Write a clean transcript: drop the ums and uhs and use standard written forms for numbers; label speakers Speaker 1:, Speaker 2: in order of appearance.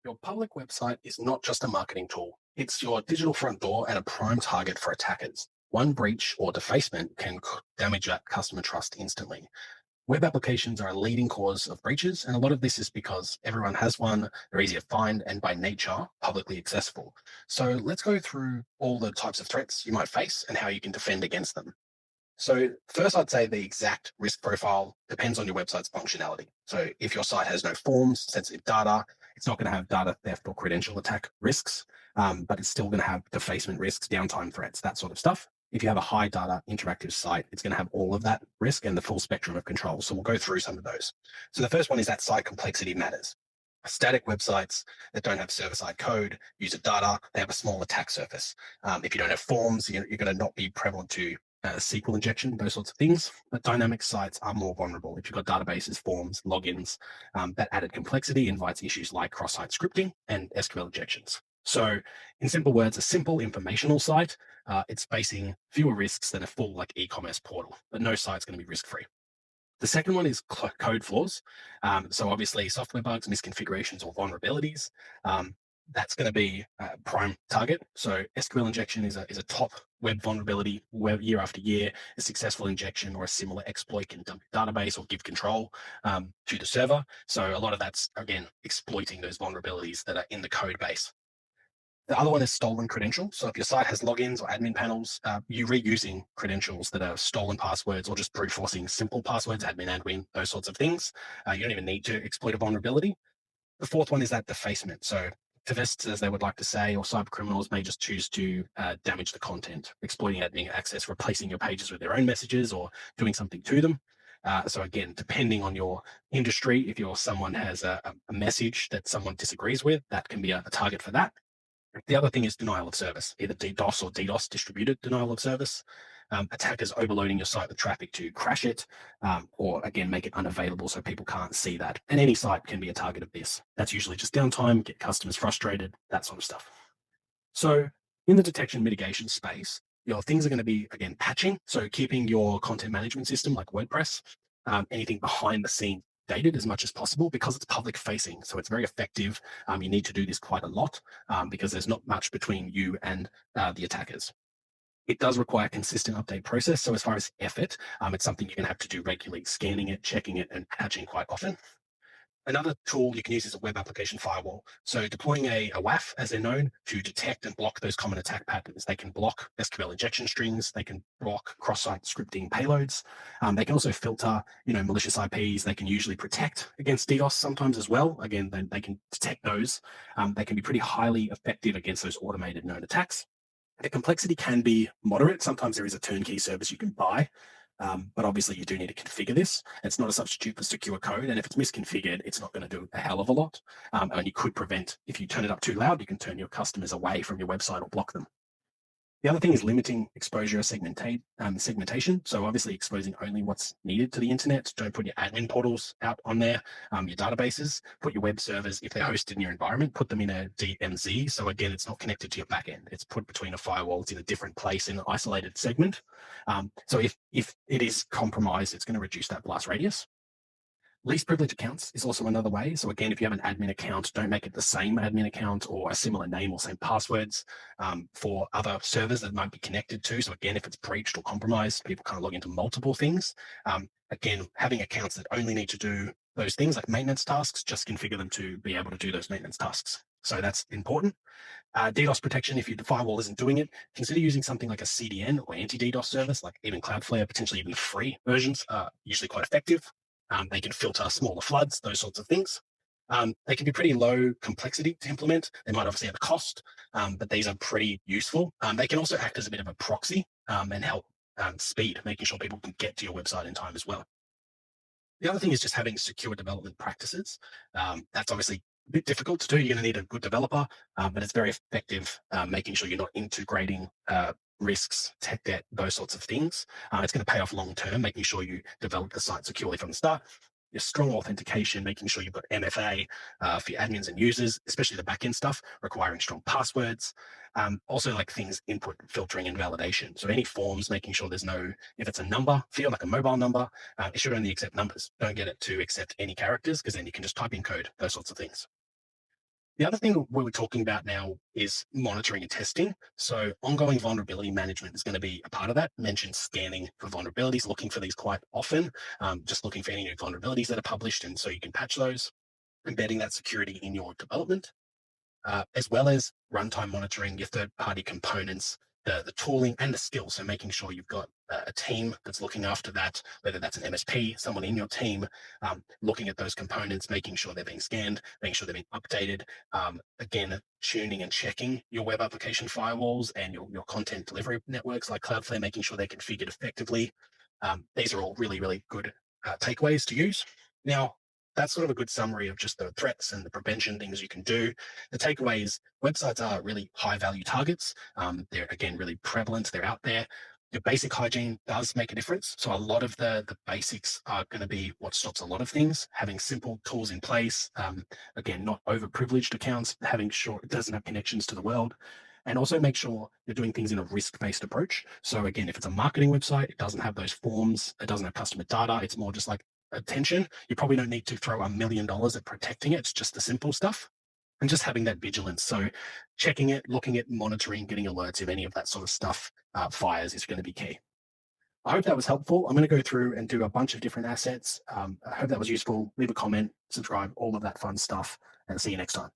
Speaker 1: Your public website is not just a marketing tool, it's your digital front door and a prime target for attackers. One breach or defacement can damage that customer trust instantly. Web applications are a leading cause of breaches, and a lot of this is because everyone has one, they're easy to find, and by nature, publicly accessible. So let's go through all the types of threats you might face and how you can defend against them. So, first, I'd say the exact risk profile depends on your website's functionality. So, if your site has no forms, sensitive data, it's not going to have data theft or credential attack risks, but it's still going to have defacement risks, downtime threats, that sort of stuff. If you have a high data interactive site, it's going to have all of that risk and the full spectrum of control. So, we'll go through some of those. So, the first one is that site complexity matters. Static websites that don't have server-side code, user data, they have a small attack surface. If you don't have forms, you're going to not be prevalent to SQL injection, those sorts of things. But dynamic sites are more vulnerable. If you've got databases, forms, logins, that added complexity invites issues like cross-site scripting and SQL injections. So, in simple words, a simple informational site, it's facing fewer risks than a full like e-commerce portal, but no site's going to be risk-free. The second one is code flaws. So obviously, software bugs, misconfigurations, or vulnerabilities. Um, that's going to be a prime target. So SQL injection is a top web vulnerability where year after year. A successful injection or a similar exploit can dump your database or give control to the server. So a lot of that's again exploiting those vulnerabilities that are in the code base. The other one is stolen credentials. So if your site has logins or admin panels, you reusing credentials that are stolen passwords or just brute forcing simple passwords, admin, those sorts of things. You don't even need to exploit a vulnerability. The fourth one is that defacement. So activists, as they would like to say, or cyber criminals may just choose to damage the content, exploiting admin access, replacing your pages with their own messages or doing something to them. So again, depending on your industry, if you're someone has a message that someone disagrees with, that can be a target for that. The other thing is denial of service, either DDoS or DDoS distributed denial of service. Attackers overloading your site with traffic to crash it, or again, make it unavailable so people can't see that. And any site can be a target of this. That's usually just downtime, get customers frustrated, that sort of stuff. So, in the detection mitigation space, your things are going to be again patching. So, keeping your content management system like WordPress, anything behind the scenes dated as much as possible because it's public facing. So, it's very effective. You need to do this quite a lot because there's not much between you and the attackers. It does require a consistent update process. So, as far as effort, it's something you're going to have to do regularly, scanning it, checking it, and patching quite often. Another tool you can use is a web application firewall. So deploying a WAF, as they're known, to detect and block those common attack patterns. They can block SQL injection strings. They can block cross-site scripting payloads. They can also filter, malicious IPs. They can usually protect against DDoS sometimes as well. Again, they can detect those. They can be pretty highly effective against those automated known attacks. The complexity can be moderate. Sometimes there is a turnkey service you can buy, but obviously you do need to configure this. It's not a substitute for secure code, and if it's misconfigured, it's not going to do a hell of a lot. And you could prevent, if you turn it up too loud, you can turn your customers away from your website or block them. The other thing is limiting exposure segmentation. So obviously exposing only what's needed to the internet. Don't put your admin portals out on there, your databases. Put your web servers, if they're hosted in your environment, put them in a DMZ. So again, it's not connected to your backend. It's put between a firewall. It's in a different place in an isolated segment. So if it is compromised, it's going to reduce that blast radius. Least privilege accounts is also another way. So again, if you have an admin account, don't make it the same admin account or a similar name or same passwords for other servers that might be connected to. So again, if it's breached or compromised, people can't log into multiple things. Again, having accounts that only need to do those things like maintenance tasks, just configure them to be able to do those maintenance tasks. So that's important. DDoS protection, if your firewall isn't doing it, consider using something like a CDN or anti-DDoS service, like even Cloudflare, potentially even free versions are usually quite effective. They can filter smaller floods, those sorts of things. They can be pretty low complexity to implement. They might obviously have a cost, but these are pretty useful. They can also act as a bit of a proxy and help speed, making sure people can get to your website in time as well. The other thing is just having secure development practices. That's obviously a bit difficult to do. You're going to need a good developer, but it's very effective making sure you're not integrating risks, tech debt, those sorts of things. It's going to pay off long term, making sure you develop the site securely from the start. Your strong authentication, making sure you've got MFA for your admins and users, especially the backend stuff, requiring strong passwords. Also, like things input filtering and validation. So any forms, making sure there's no, if it's a number field, like a mobile number, it should only accept numbers. Don't get it to accept any characters because then you can just type in code, those sorts of things. The other thing we were talking about now is monitoring and testing. So, ongoing vulnerability management is going to be a part of that. Mentioned scanning for vulnerabilities, looking for these quite often, just looking for any new vulnerabilities that are published, and so you can patch those, embedding that security in your development, as well as runtime monitoring your third party components, the tooling and the skills. So making sure you've got a team that's looking after that, whether that's an MSP, someone in your team, looking at those components, making sure they're being scanned, making sure they're being updated. Again, tuning and checking your web application firewalls and your content delivery networks like Cloudflare, making sure they're configured effectively. These are all really, really good takeaways to use. Now, that's sort of a good summary of just the threats and the prevention things you can do. The takeaway is websites are really high value targets. They're again really prevalent. They're out there. Your basic hygiene does make a difference. So a lot of the basics are going to be what stops a lot of things. Having simple tools in place. Again, not overprivileged accounts. Having sure it doesn't have connections to the world. And also make sure you're doing things in a risk-based approach. So again, if it's a marketing website, it doesn't have those forms, it doesn't have customer data. It's more just like attention. You probably don't need to throw $1 million at protecting it. It's just the simple stuff and just having that vigilance. So checking it, looking at monitoring, getting alerts if any of that sort of stuff fires is going to be key. I hope that was helpful. I'm going to go through and do a bunch of different assets. I hope that was useful. Leave a comment, subscribe, all of that fun stuff, and see you next time.